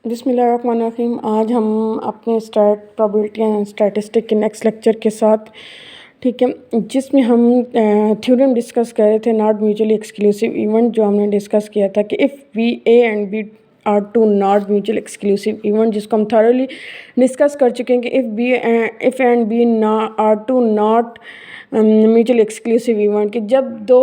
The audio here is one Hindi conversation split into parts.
बिस्मिल्लाहिर्रहमानिर्रहीम। आज हम अपने प्रोबेबिलिटी एंड स्टैटिस्टिक के नेक्स्ट लेक्चर के साथ, ठीक है, जिसमें हम थ्योरम डिस्कस कर रहे थे नॉट म्यूचुअली एक्सक्लूसिव इवेंट, जो हमने डिस्कस किया था कि if B A and B are two not mutual exclusive event, जिसको हम थॉरली डिस्कस कर चुके हैं कि if and B are two not mutual exclusive event, कि जब दो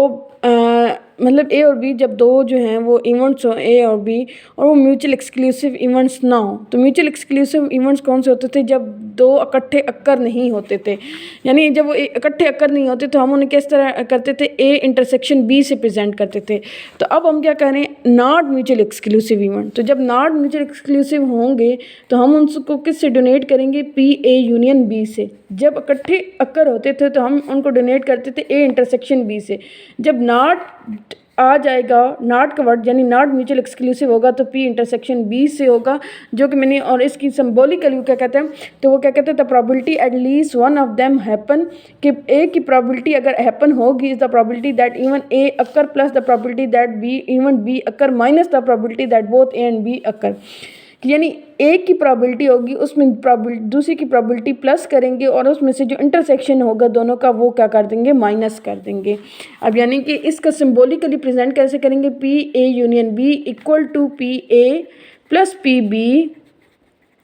मतलब ए और बी, जब दो जो हैं वो इवेंट्स हो ए और बी, और वो म्यूचुअल एक्सक्लूसिव इवेंट्स ना हो। तो म्यूचुअल एक्सक्लूसिव इवेंट्स कौन से होते थे? जब दो इकट्ठे अक्कर नहीं होते थे, यानी जब वो इकट्ठे अक्कर नहीं होते तो हम उन्हें किस तरह करते थे? ए इंटरसेक्शन बी से प्रेजेंट करते थे। तो अब हम क्या करें? Not mutual exclusive event. तो जब नॉट म्यूचुअल एक्सक्लूसिव होंगे तो हम उनको किस से डोनेट करेंगे? पी ए यूनियन बी से। जब इकट्ठे अक्कर होते थे तो हम उनको डोनेट करते थे ए इंटरसेक्शन बी से। जब नॉट आ जाएगा, नॉट का वर्ड यानी नॉट म्यूचुअल एक्सक्लूसिव होगा, तो पी इंटरसेक्शन बी से होगा, जो कि मैंने, और इसकी सिंबॉलिकली क्या कहते हैं? तो वो क्या कहते हैं? The probability at least one of them happen, कि ए की प्रोबेबिलिटी अगर हैपन होगी is the probability that even A occur plus the probability that B even B occur minus the probability that both A and B occur. यानी एक की प्रोबेबिलिटी होगी, उसमें दूसरी की प्रोबेबिलिटी प्लस करेंगे, और उसमें से जो इंटरसेक्शन होगा दोनों का वो क्या कर देंगे? माइनस कर देंगे। अब यानी कि इसका सिंबॉलिकली प्रेजेंट कैसे करेंगे? P A union B equal to P A plus P B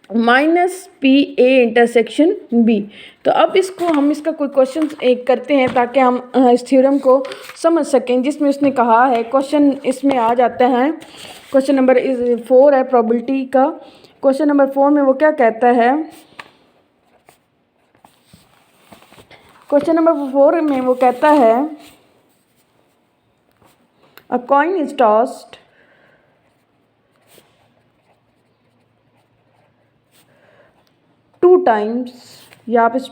minus P A intersection B. तो अब इसका कोई क्वेश्चन एक करते हैं ताकि हम इस थ्योरम को समझ सकें, जिसमें उसने कहा है, क्वेश्चन इसमें आ जाता है, क्वेश्चन नंबर 4 है प्रोबेबिलिटी का। क्वेश्चन नंबर 4 में वो क्या कहता है? क्वेश्चन नंबर 4 में वो कहता है, अ coin is tossed two times, या आप इस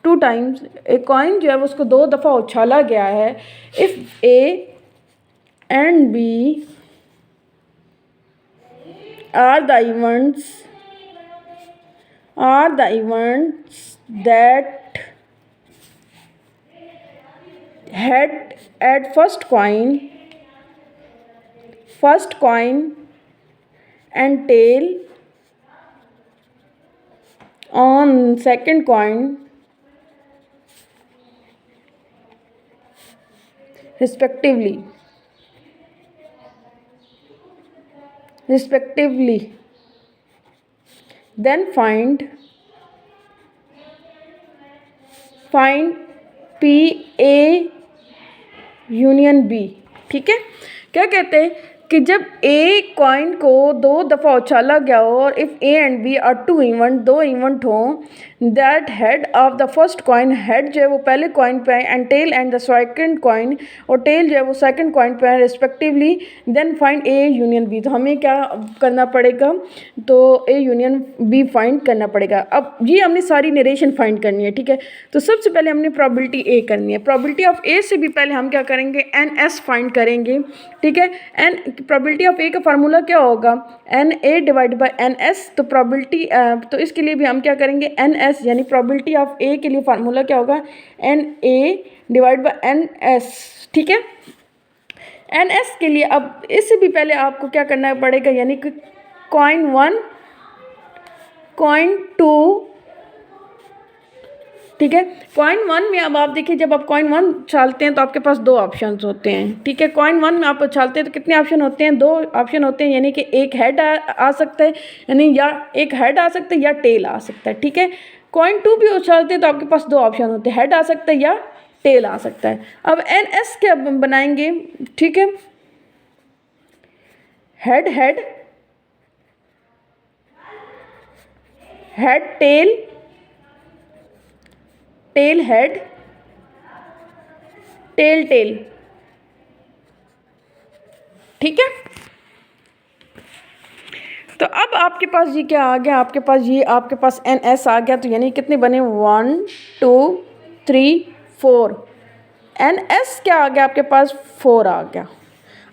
टू टाइम्स एक कॉइन जो है वो उसको 2 दफ़ा उछाला गया है। If A and B are the events that head at first coin and tail on second coin respectively. Then find P A union B। ठीक है, क्या कहते हैं कि जब ए कॉइन को 2 दफ़ा उछाला गया हो, और if A and B are two event, 2 event हों, that head of the first coin, head जो है वो पहले कॉइन पे है, and tail and the second coin, और टेल जो है वो सेकंड कॉइन पे है respectively, then find A union B. तो हमें क्या करना पड़ेगा? तो ए यूनियन बी फाइंड करना पड़ेगा। अब ये हमने सारी नरेशन फाइंड करनी है, ठीक है। तो सबसे पहले हमने प्रोबेबिलिटी ए करनी है। प्रोबेबिलिटी ऑफ ए से भी पहले हम क्या करेंगे? एन एस फाइंड करेंगे, ठीक है। एन प्रोबेबिलिटी ऑफ ए का फार्मूला क्या होगा? N A divide by N S. तो प्रोबेबिलिटी तो इसके लिए भी हम क्या करेंगे? एन एस, यानी प्रोबेबिलिटी ऑफ ए के लिए फार्मूला क्या होगा? N A divide by N S, ठीक है। एन एस के लिए अब इससे भी पहले आपको क्या करना पड़ेगा? यानी कि कॉइन 1, कॉइन 2, ठीक है। कॉइन 1 में अब आप देखिए, जब आप कॉइन 1 उछालते हैं तो आपके पास 2 ऑप्शन होते हैं, ठीक है। कॉइन 1 में आप उछालते हैं तो कितने ऑप्शन होते हैं? 2 ऑप्शन होते हैं, यानी कि एक हेड आ सकता है, यानी या एक हेड आ सकता है या टेल आ सकता है, ठीक है। कॉइन 2 भी उछालते हैं तो आपके पास 2 ऑप्शन होते हैं, हेड आ सकता है या टेल आ सकता है। अब एन एस क्या बनाएंगे? ठीक है, head head head tail, tail head, tail tail, ठीक है। तो अब आपके पास ये क्या आ गया? आपके पास एन एस आ गया। तो यानी कितने बने? 1 2 3 4। एन एस क्या आ गया आपके पास? 4 आ गया।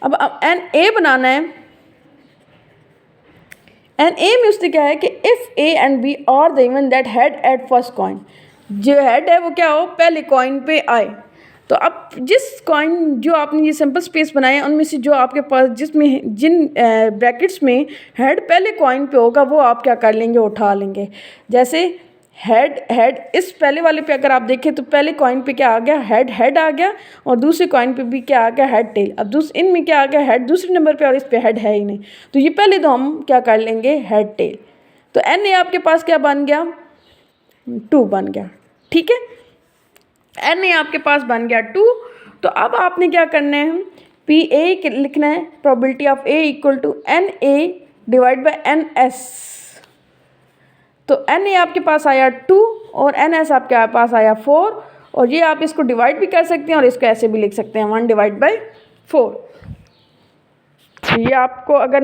अब एन ए बनाना है। एन ए में उसने क्या है कि if A and B are the event that head at first coin, जो हेड है वो क्या हो? पहले कॉइन पे आए। तो अब जिस कॉइन जो आपने ये सिंपल स्पेस बनाए हैं उनमें से जो आपके पास जिसमें जिन ब्रैकेट्स में हेड पहले कॉइन पे होगा वो आप क्या कर लेंगे, उठा लेंगे। जैसे हेड हेड इस पहले वाले पे अगर आप देखें तो पहले कॉइन पे क्या आ गया, हेड हेड आ गया, और दूसरे कॉइन पे भी क्या आ गया, हेड टेल। अब इनमें क्या आ गया, हेड दूसरे नंबर पे और इस पे हेड है ही नहीं, तो ये पहले तो हम क्या कर लेंगे, हेड टेल। तो एन ए आपके पास क्या बन गया, 2 बन गया। ठीक है, एन ए आपके पास बन गया 2। तो अब आपने क्या करना है, पी ए लिखना है, probability of A equal to N A divide by N S. तो एन ए आपके पास आया 2 और एन एस आपके पास आया 4, और ये आप इसको डिवाइड भी कर सकते हैं और इसको ऐसे भी लिख सकते हैं 1 डिवाइड बाई 4। ये आपको अगर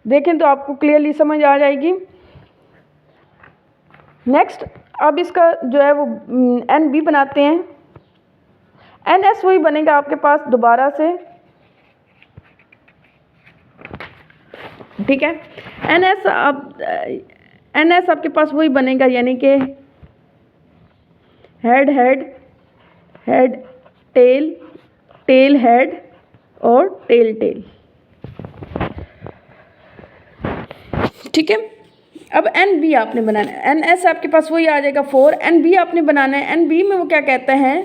देखें तो आपको क्लियरली समझ आ जाएगी। नेक्स्ट अब इसका जो है वो एन बी बनाते हैं। एन एस वही बनेगा आपके पास दोबारा से, ठीक है। एन एस आपके पास वही बनेगा, यानी कि head head head tail tail head और टेल टेल। ठीक है, अब एन बी आपने बनाना है। एन एस आपके पास वही आ जाएगा 4, एन बी आपने बनाना है। एन बी में वो क्या कहते हैं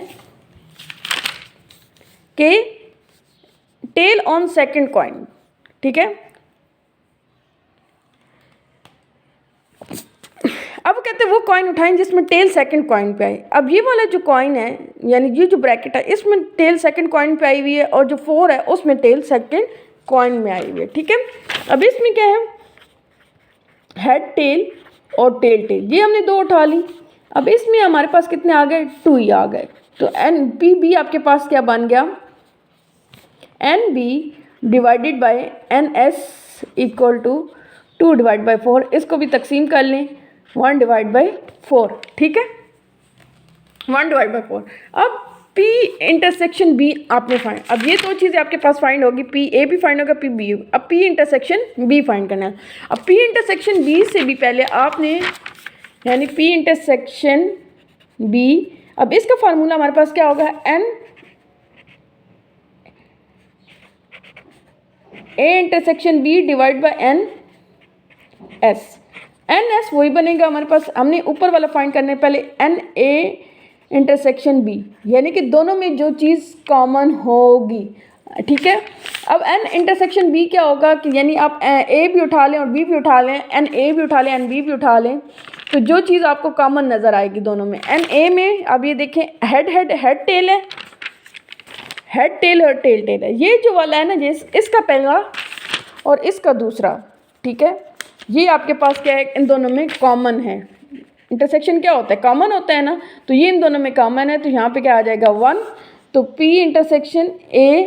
कि टेल ऑन सेकंड कॉइन। ठीक है, अब कहते हैं वो कॉइन उठाएं जिसमें टेल सेकंड कॉइन पे आई। अब ये वाला जो कॉइन है, यानी ये जो ब्रैकेट है, इसमें टेल सेकंड कॉइन पे आई हुई है, और जो 4 है उसमें टेल सेकंड कॉइन में आई हुई है। ठीक है, अब इसमें क्या है, हेड टेल और टेल टेल, ये हमने 2 उठा ली। अब इसमें हमारे पास कितने आ गए, 2 ही आ गए। तो एन पी बी आपके पास क्या बन गया, N B divided by N S equal to 2 divide by 4। इसको भी तकसीम कर लें, 1 डिवाइड बाई 4। ठीक है, 1 डिवाइड बाई 4। अब P इंटरसेक्शन B आपने फाइंड, अब ये 2 चीज़ें आपके पास फाइंड होगी, P A भी फाइंड होगा, P B। अब P इंटरसेक्शन B फाइंड करना है। अब P इंटरसेक्शन B से भी पहले आपने, यानी P इंटरसेक्शन B, अब इसका फार्मूला हमारे पास क्या होगा, N A intersection B divide by N S। N S वही बनेगा हमारे पास, हमने ऊपर वाला फाइंड करने पहले एन ए इंटरसेक्शन बी, यानी कि दोनों में जो चीज़ कॉमन होगी। ठीक है, अब एन इंटरसेक्शन बी क्या होगा कि यानी आप ए भी उठा लें और बी भी उठा लें, एन ए भी उठा लें, एन बी भी उठा लें, तो जो चीज़ आपको कॉमन नज़र आएगी दोनों में, एन ए में अब ये देखें हेड हेड हेड टेल है, हेड टेल और टेल टेल है। ये जो वाला है ना, इसका पहला और इसका दूसरा, ठीक है, ये आपके पास क्या है, इन दोनों में कॉमन है। इंटरसेक्शन क्या होता है, कॉमन होता है ना, तो ये इन दोनों में कॉमन है, तो यहाँ पे क्या आ जाएगा 1। तो P intersection A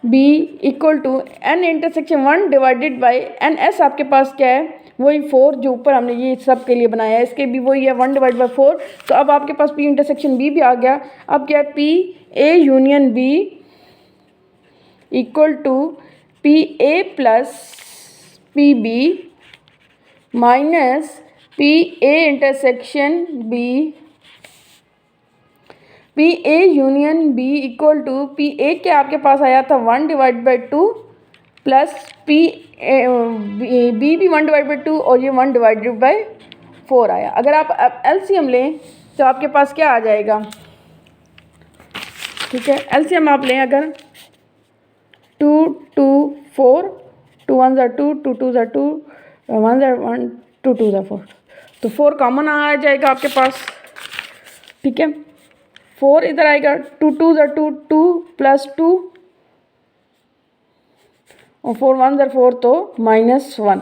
B equal to N intersection 1 divided by N S आपके पास क्या है, वही 4 जो ऊपर हमने ये सब के लिए बनाया है, इसके भी वही है 1 डिवाइड बाई 4। तो अब आपके पास P इंटरसेक्शन B भी आ गया। अब क्या है, P A union B equal to P A plus P B minus P A intersection B, P A union B equal to P A के आपके पास आया था 1 divide by 2 plus P B भी 1 डिवाइड बाई 2 और ये 1 डिवाइडेड बाई 4 आया। अगर आप एलसीएम लें तो आपके पास क्या आ जाएगा, ठीक है, एलसीएम आप लें अगर 2 2 4, 2 1 2, 2 2 2, 1 1, 2 2 4, तो 4 कॉमन आ जाएगा आपके पास। ठीक है, 4 इधर आएगा, 2 2 2, 2 प्लस 2 और 4 1 4, तो -1।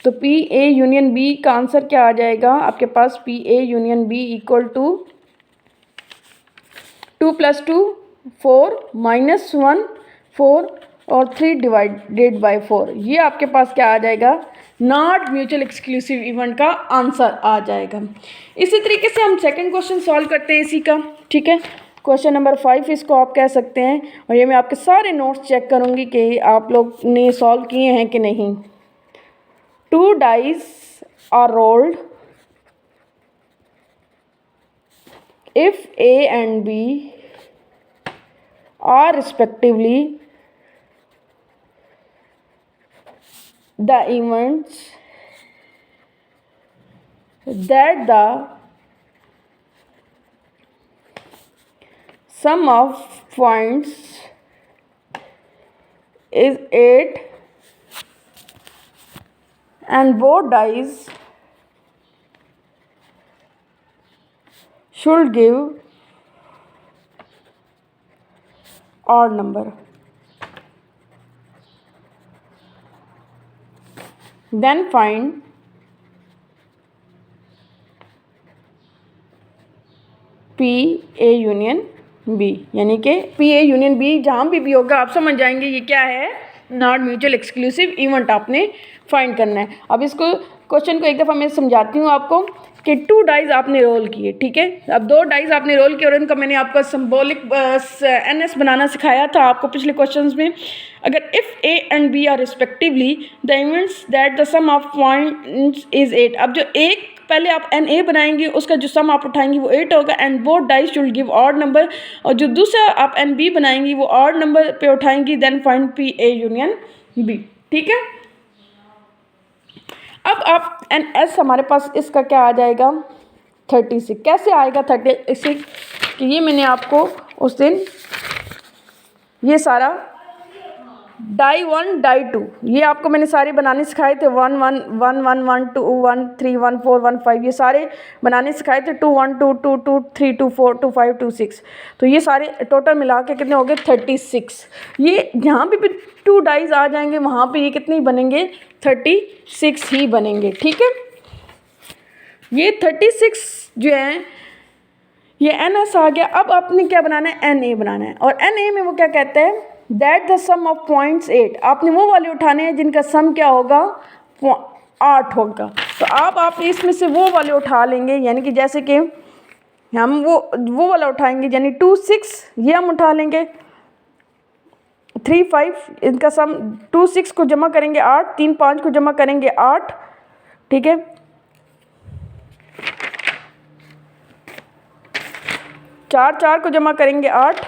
तो पी ए यूनियन बी का आंसर क्या आ जाएगा आपके पास, P A union B equal to 2 + 2 4 -1 4 और 3 डिवाइडेड बाई 4। ये आपके पास क्या आ जाएगा, नॉट म्यूचुअल एक्सक्लूसिव इवेंट का आंसर आ जाएगा। इसी तरीके से हम सेकंड क्वेश्चन सॉल्व करते हैं इसी का। ठीक है, क्वेश्चन नंबर 5 इसको आप कह सकते हैं, और ये मैं आपके सारे नोट्स चेक करूँगी कि आप लोग ने सॉल्व किए हैं कि नहीं। 2 dice are rolled if A and B are respectively the events that the sum of points is 8 and both dice should give odd number, then find P A union B, यानी कि P A यूनियन B जहाँ भी होगा आप समझ जाएंगे ये क्या है, नॉट म्यूचुअल एक्सक्लूसिव इवेंट आपने फाइंड करना है। अब इसको क्वेश्चन को एक दफ़ा मैं समझाती हूँ आपको कि 2 डाइज आपने रोल किए, ठीक है। अब 2 डाइज आपने रोल किए और इनका मैंने आपको सिंबॉलिक NS बनाना सिखाया था आपको पिछले क्वेश्चंस में। अगर if A and B are respectively the events that the sum of points is 8, अब जो एक पहले आप NA बनाएंगे उसका जो सम आप उठाएंगे वो 8 होगा and both dice should give odd number, और जो दूसरा आप NB बनाएंगी वो ऑड नंबर पे उठाएंगी, then find PA union B, ठीक है। अब आप NS हमारे पास इसका क्या आ जाएगा 36, कैसे आएगा 36 कि ये मैंने आपको उस दिन ये सारा डाई 1 डाई 2 ये आपको मैंने सारे बनाने सिखाए थे, 1 1 1 1 1 2 1 3 1 4 1 5 ये सारे बनाने सिखाए थे, 2 1 2 2 2 3 2 4 2 5 2 6, तो ये सारे टोटल मिला के कितने हो गए 36। ये जहाँ पे भी 2 डाइज आ जाएंगे वहाँ पे ये कितने बनेंगे 36 ही बनेंगे, ठीक है। ये 36 जो है ये NS आ गया। अब आपने क्या बनाना है NA बनाना है, और NA में वो क्या कहते हैं that the sum of points 8, आपने वो वाले उठाने हैं जिनका सम क्या होगा 8 होगा। तो आप इसमें से वो वाले उठा लेंगे, यानी कि जैसे कि हम वो वाला उठाएंगे, यानी 2 6 ये हम उठा लेंगे, 3 5 इनका सम 2 6 को जमा करेंगे 8, 3 5 को जमा करेंगे 8, ठीक है। 4 4 को जमा करेंगे 8,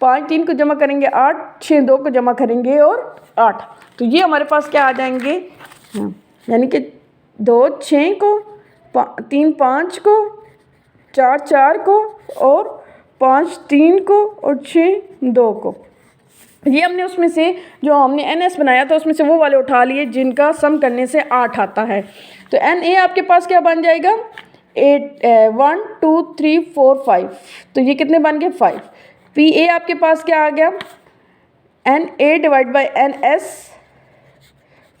5 3 को जमा करेंगे 8, 6 2 को जमा करेंगे और 8, तो ये हमारे पास क्या आ जाएंगे, यानी कि 2 6 को, 3 5 को, 4 4 को और 5 3 को और 6 2 को। ये हमने उसमें से जो हमने NS बनाया था उसमें से वो वाले उठा लिए जिनका सम करने से 8 आता है। तो NA आपके पास क्या बन जाएगा 8 1 2 3 4 5, तो ये कितने बन गए 5। PA आपके पास क्या आ गया NA divide by NS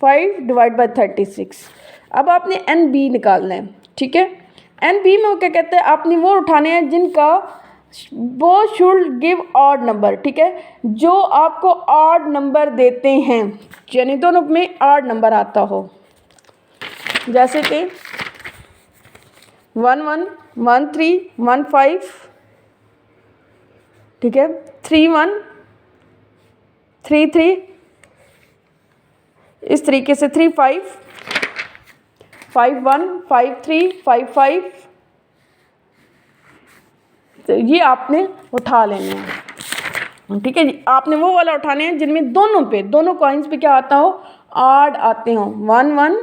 5 divide by 36। अब आपने NB निकालना है, ठीक है। NB में वो क्या कहते हैं आपने वो उठाने हैं जिनका वो शुड गिव ऑड नंबर, ठीक है, जो आपको ऑड नंबर देते हैं, यानी दोनों में ऑड नंबर आता हो, जैसे कि 1 1 1 3 1 5, ठीक है, 3 1 3 3, इस तरीके से 3 5 5 1 5 3 5 5, तो ये आपने उठा लेने हैं, ठीक है। आपने वो वाला उठाने हैं जिनमें दोनों कॉइन्स पे क्या आता हो ऑड आते हो, 1 1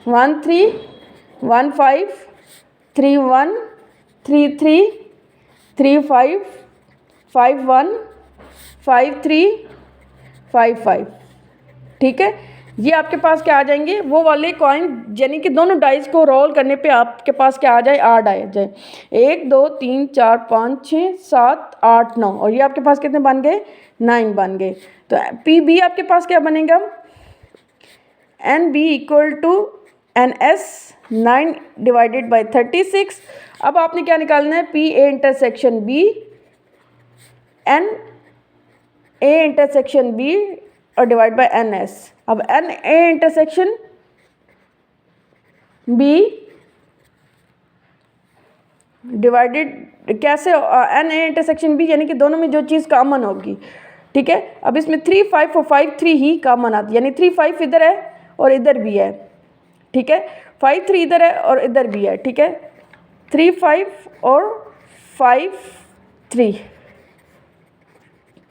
1 3 1 5 3 1 3 3 3 5 5 1 5 3 5 5, ठीक है। ये आपके पास क्या आ जाएंगे वो वाले कॉइन, यानी कि दोनों डाइस को रोल करने पे आपके पास क्या आ जाए 8 आ जाए, 1 2 3 4 5 6 7 8 9, और ये आपके पास कितने बन गए 9 बन गए। तो PB आपके पास क्या बनेगा NB equal to NS 9 divided by 36। अब आपने क्या निकालना है PA intersection B NA intersection B और डिवाइड बाई NS। अब NA इंटरसेक्शन B डिवाइडेड कैसे NA इंटरसेक्शन B, यानी कि दोनों में जो चीज़ कॉमन होगी, ठीक है। अब इसमें 3 5 और 5 3 ही कॉमन आती है, यानी 3 5 इधर है और इधर भी है, ठीक है, 5 3 इधर है और इधर भी है, ठीक है, 3 5 और 5 3।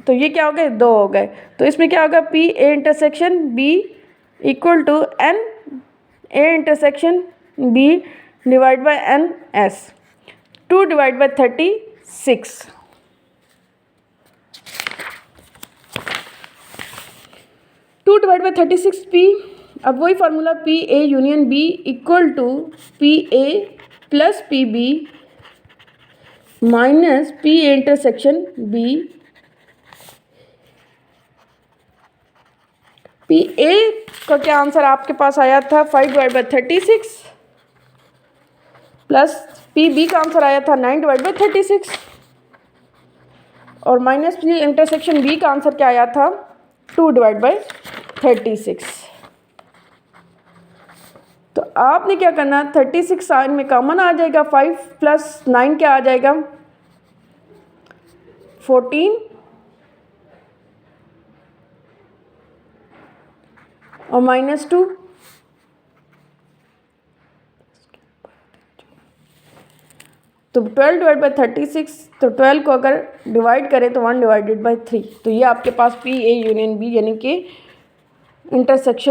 तो ये क्या हो गए, 2 हो गए। तो इसमें क्या होगा, P A intersection B equal to N A intersection B divide by N S. 2 divide by 36। 2 divide by 36 P. अब वही formula P A union B equal to P A plus P B minus P A intersection B. P A का क्या आंसर आपके पास आया था, 5 divide by 36 plus P B का आंसर आया था 9 डिवाइड बाई 36 और माइनस पी इंटरसेक्शन बी का आंसर क्या आया था, 2 डिवाइड बाई 36। तो आपने क्या करना, 36 साइन में कॉमन आ जाएगा, 5 प्लस 9 क्या आ जाएगा, 14 और माइनस 2। तो 12 डिवाइड बाई 36, तो 12 को अगर डिवाइड करें तो 1 डिवाइडेड बाई 3। तो ये आपके पास पी ए यूनियन बी यानी कि इंटरसेक्शन